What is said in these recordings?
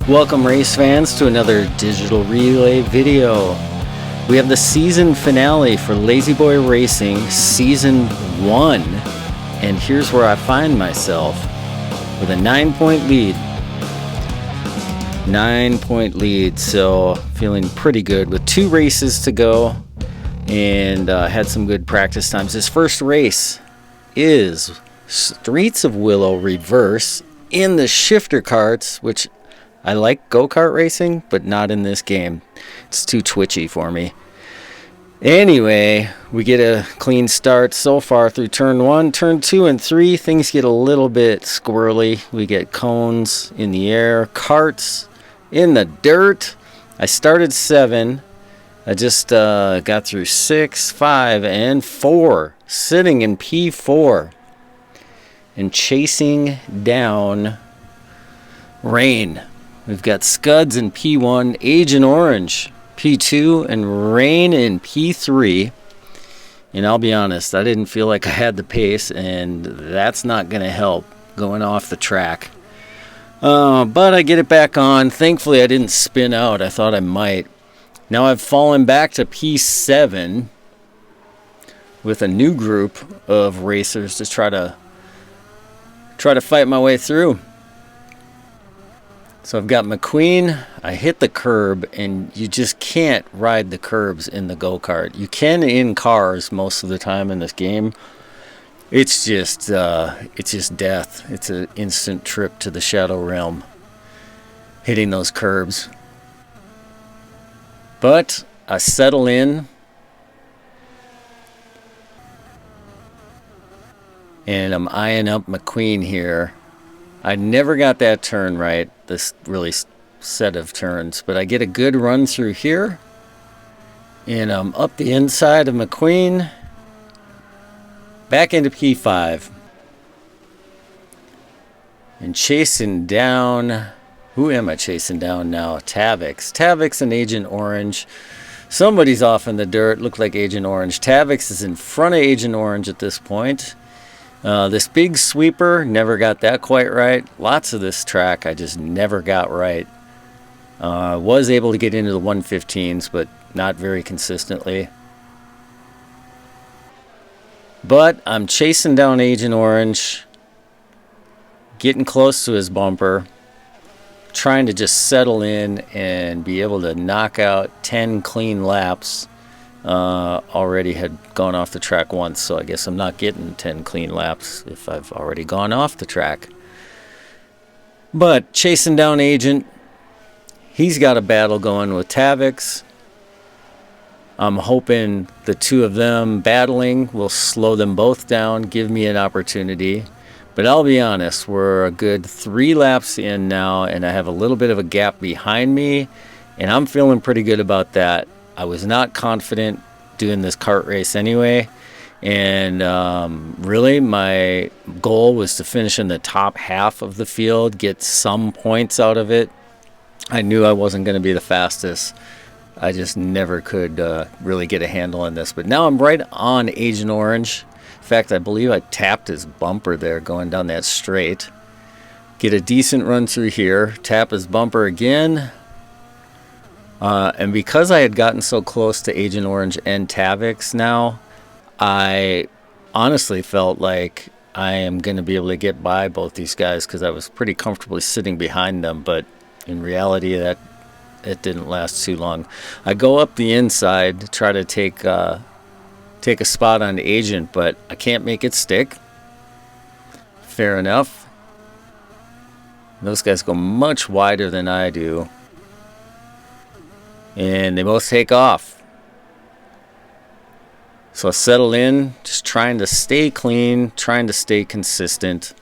Welcome race fans to another digital relay video. We have the season finale for Lazy Boy Racing Season 1, and here's where I find myself with a 9-point lead. 9-point lead, so feeling pretty good with 2 races to go, and had some good practice times. This first race is Streets of Willow Reverse in the shifter karts, which I like go-kart racing, but not in this game. It's too twitchy for me. Anyway, we get a clean start so far through turn 1. Turn 2 and 3, things get a little bit squirrely. We get cones in the air, karts in the dirt. I started 7. I just got through 6, 5, and 4, sitting in P4 and chasing down rain. We've got Scuds in P1, Agent Orange P2, and Rain in P3. And I'll be honest, I didn't feel like I had the pace, and that's not going to help going off the track. But I get it back on. Thankfully, I didn't spin out. I thought I might. Now I've fallen back to P7 with a new group of racers to try to fight my way through. So I've got McQueen. I hit the curb, and you just can't ride the curbs in the go-kart. You can in cars most of the time in this game. It's just death. It's an instant trip to the Shadow Realm, hitting those curbs. But I settle in, and I'm eyeing up McQueen here. I never got that turn right, this really set of turns, but I get a good run through here, and I'm up the inside of McQueen, back into P5, and chasing down, who am I chasing down now? Tavix and Agent Orange. Somebody's off in the dirt, looked like Agent Orange. Tavix is in front of Agent Orange at this point. This big sweeper, never got that quite right. Lots of this track I just never got right. Was able to get into the 115s, but not very consistently. But I'm chasing down Agent Orange, getting close to his bumper, trying to just settle in and be able to knock out 10 clean laps. Already had gone off the track once, so I guess I'm not getting 10 clean laps if I've already gone off the track. But chasing down Agent, he's got a battle going with Tavix. I'm hoping the two of them battling will slow them both down, give me an opportunity. But I'll be honest, we're a good 3 laps in now, and I have a little bit of a gap behind me, and I'm feeling pretty good about that. I was not confident doing this kart race anyway, and really my goal was to finish in the top half of the field, get some points out of it. I knew I wasn't going to be the fastest. I just never could really get a handle on this, but now I'm right on Agent Orange. In fact, I believe I tapped his bumper there going down that straight. Get a decent run through here, tap his bumper again. And because I had gotten so close to Agent Orange and Tavix now, I honestly felt like I am going to be able to get by both these guys because I was pretty comfortably sitting behind them. But in reality, it didn't last too long. I go up the inside to try to take a spot on Agent, but I can't make it stick. Fair enough. Those guys go much wider than I do. And they both take off. So I settle in, just trying to stay clean, trying to stay consistent.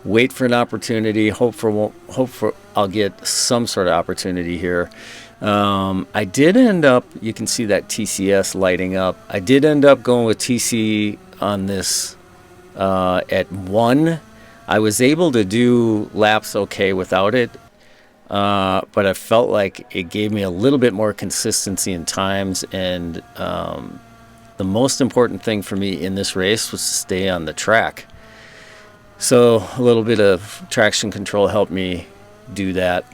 Wait for an opportunity, hope for I'll get some sort of opportunity here. I did end up, you can see that TCS lighting up. I did end up going with TC on this at 1. I was able to do laps okay without it. But I felt like it gave me a little bit more consistency in times, and the most important thing for me in this race was to stay on the track. So a little bit of traction control helped me do that.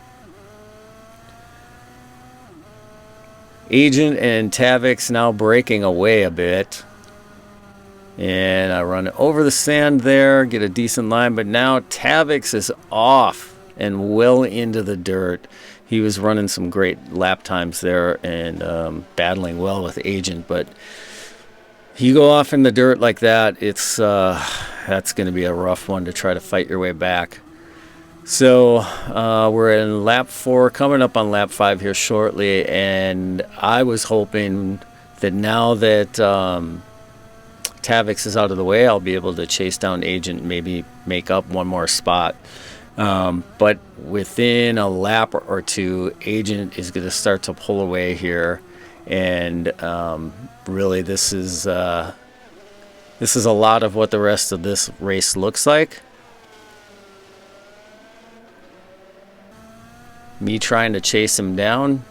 Agent and Tavix now breaking away a bit. And I run over the sand there, get a decent line, but now Tavix is off and well into the dirt. He was running some great lap times there and battling well with Agent, but you go off in the dirt like that, it's that's going to be a rough one to try to fight your way back. So we're in lap 4, coming up on lap 5 here shortly, and I was hoping that now that Tavix is out of the way, I'll be able to chase down Agent and maybe make up one more spot. But within a lap or two, Agent is going to start to pull away here, and really this is a lot of what the rest of this race looks like. Me trying to chase him down,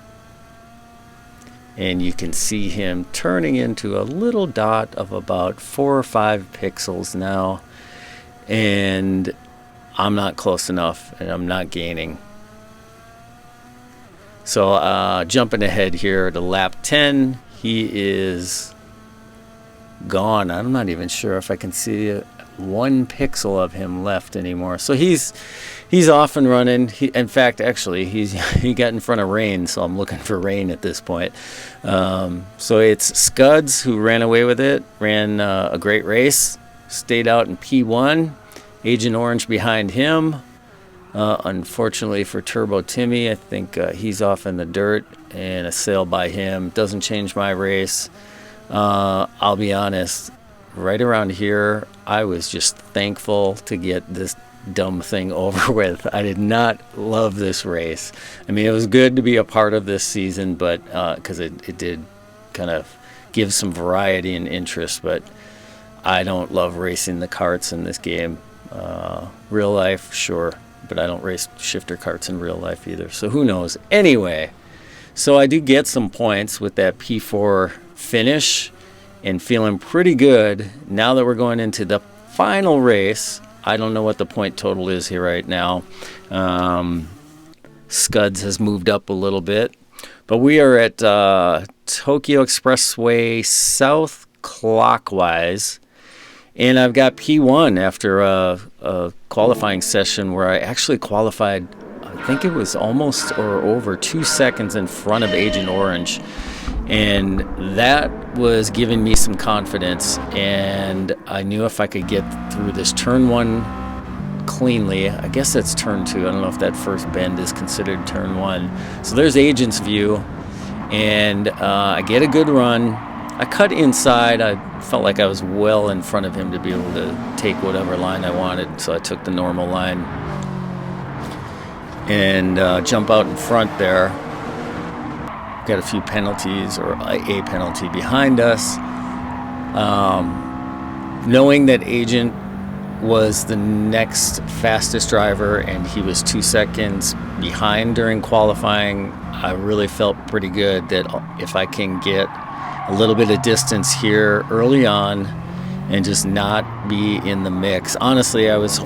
and you can see him turning into a little dot of about 4 or 5 pixels now, and I'm not close enough and I'm not gaining. So jumping ahead here to lap 10, he is gone. I'm not even sure if I can see 1 pixel of him left anymore. So he's off and running. In fact, actually, he got in front of Rain, so I'm looking for Rain at this point. So it's Scuds who ran away with it, ran a great race, stayed out in P1. Agent Orange behind him. Unfortunately for Turbo Timmy, I think he's off in the dirt, and a sail by him doesn't change my race. I'll be honest, right around here, I was just thankful to get this dumb thing over with. I did not love this race. I mean, it was good to be a part of this season, but because it did kind of give some variety and interest, but I don't love racing the karts in this game. Real life, sure, but I don't race shifter karts in real life either, so who knows. Anyway, so I do get some points with that P4 finish and feeling pretty good. Now that we're going into the final race, I don't know what the point total is here right now. Scuds has moved up a little bit, but we are at Tokyo Expressway south clockwise. And I've got P1 after a qualifying session where I actually qualified, I think it was almost or over 2 seconds in front of Agent Orange. And that was giving me some confidence. And I knew if I could get through this turn 1 cleanly, I guess that's turn 2. I don't know if that first bend is considered turn 1. So there's Agent's view. And I get a good run. I cut inside. I felt like I was well in front of him to be able to take whatever line I wanted, so I took the normal line and jump out in front there. Got a few penalties, or a penalty behind us. Knowing that Agent was the next fastest driver and he was 2 seconds behind during qualifying, I really felt pretty good that if I can get a little bit of distance here early on and just not be in the mix. Honestly, I was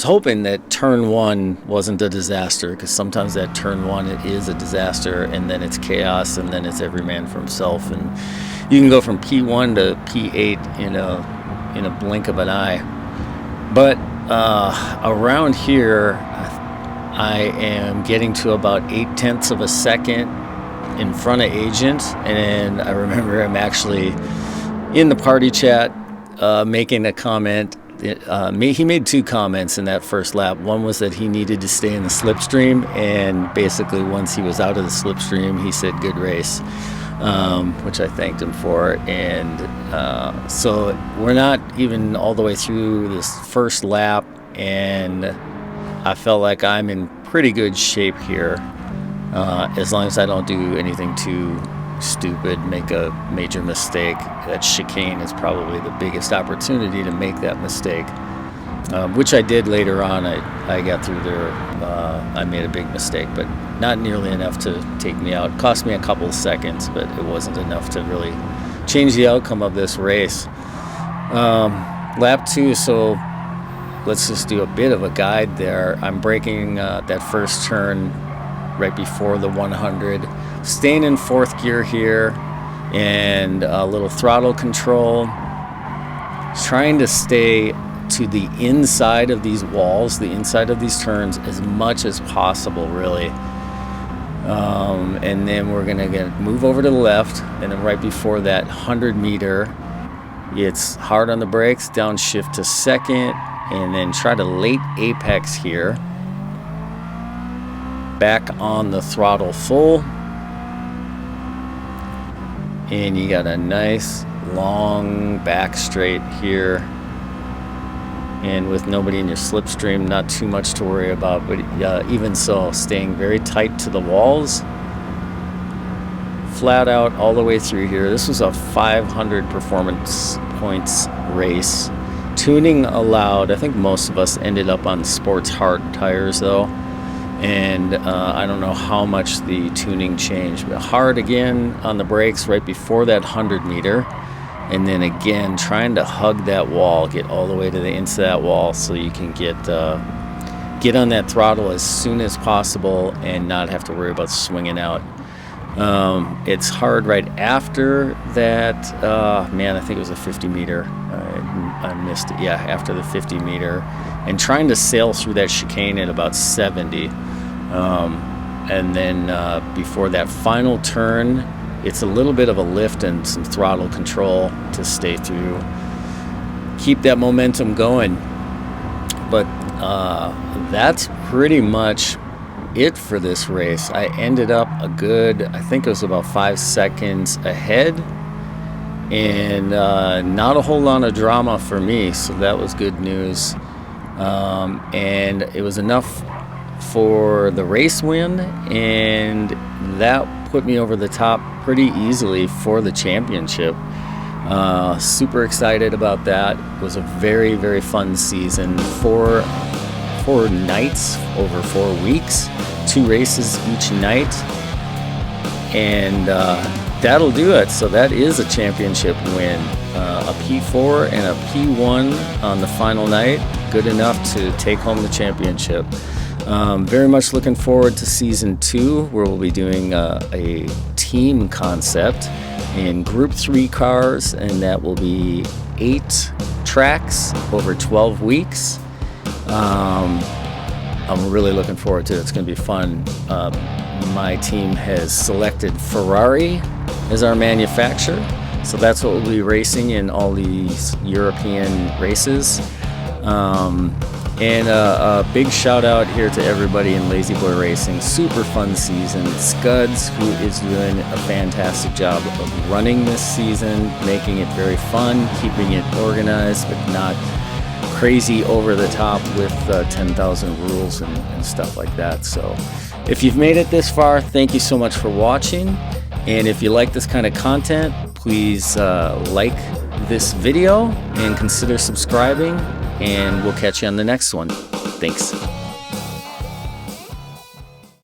hoping that turn 1 wasn't a disaster, because sometimes that turn 1 it is a disaster, and then it's chaos, and then it's every man for himself, and you can go from P1 to P8 in a blink of an eye. But around here, I am getting to about 0.8 of a second in front of Agent, and I remember him actually in the party chat making a comment. He made 2 comments in that first lap. One was that he needed to stay in the slipstream, and basically once he was out of the slipstream, he said good race, which I thanked him for. And so we're not even all the way through this first lap, and I felt like I'm in pretty good shape here. As long as I don't do anything too stupid, make a major mistake. That chicane is probably the biggest opportunity to make that mistake, which I did later on. I got through there. I made a big mistake, but not nearly enough to take me out. It cost me a couple of seconds, but it wasn't enough to really change the outcome of this race. Lap 2, so let's just do a bit of a guide there. I'm braking that first turn right before the 100, staying in 4th gear here, and a little throttle control, trying to stay to the inside of these walls, the inside of these turns, as much as possible, really. And then we're gonna move over to the left, and then right before that 100-meter, it's hard on the brakes, downshift to 2nd, and then try to late apex here. Back on the throttle full, and you got a nice long back straight here, and with nobody in your slipstream, not too much to worry about, but even so, staying very tight to the walls, flat out all the way through here. This was a 500 performance points race. Tuning allowed. I think most of us ended up on sports hard tires though, and I don't know how much the tuning changed, but hard again on the brakes right before that 100-meter, and then again trying to hug that wall, get all the way to the inside of that wall so you can get on that throttle as soon as possible and not have to worry about swinging out. It's hard right after that. Man, I think it was a 50-meter. I missed it. Yeah, after the 50-meter, and trying to sail through that chicane at about 70. And then before that final turn, it's a little bit of a lift and some throttle control to stay through, keep that momentum going. But that's pretty much it for this race. I ended up a good, I think it was about 5 seconds ahead, and not a whole lot of drama for me, so that was good news. And it was enough for the race win, and that put me over the top pretty easily for the championship. Super excited about that. It was a very, very fun season. Four nights over 4 weeks, 2 races each night, and that'll do it. So that is a championship win, a P4 and a P1 on the final night. Good enough to take home the championship. Very much looking forward to season 2, where we'll be doing a team concept in Group 3 cars, and that will be 8 tracks over 12 weeks. I'm really looking forward to it. It's going to be fun. My team has selected Ferrari as our manufacturer, so that's what we'll be racing in all these European races. And a big shout out here to everybody in Lazy Boy Racing. Super fun season. Scuds, who is doing a fantastic job of running this season, making it very fun, keeping it organized, but not crazy over the top with 10,000 rules and stuff like that. So if you've made it this far, thank you so much for watching. And if you like this kind of content, please like this video and consider subscribing, and we'll catch you on the next one. Thanks.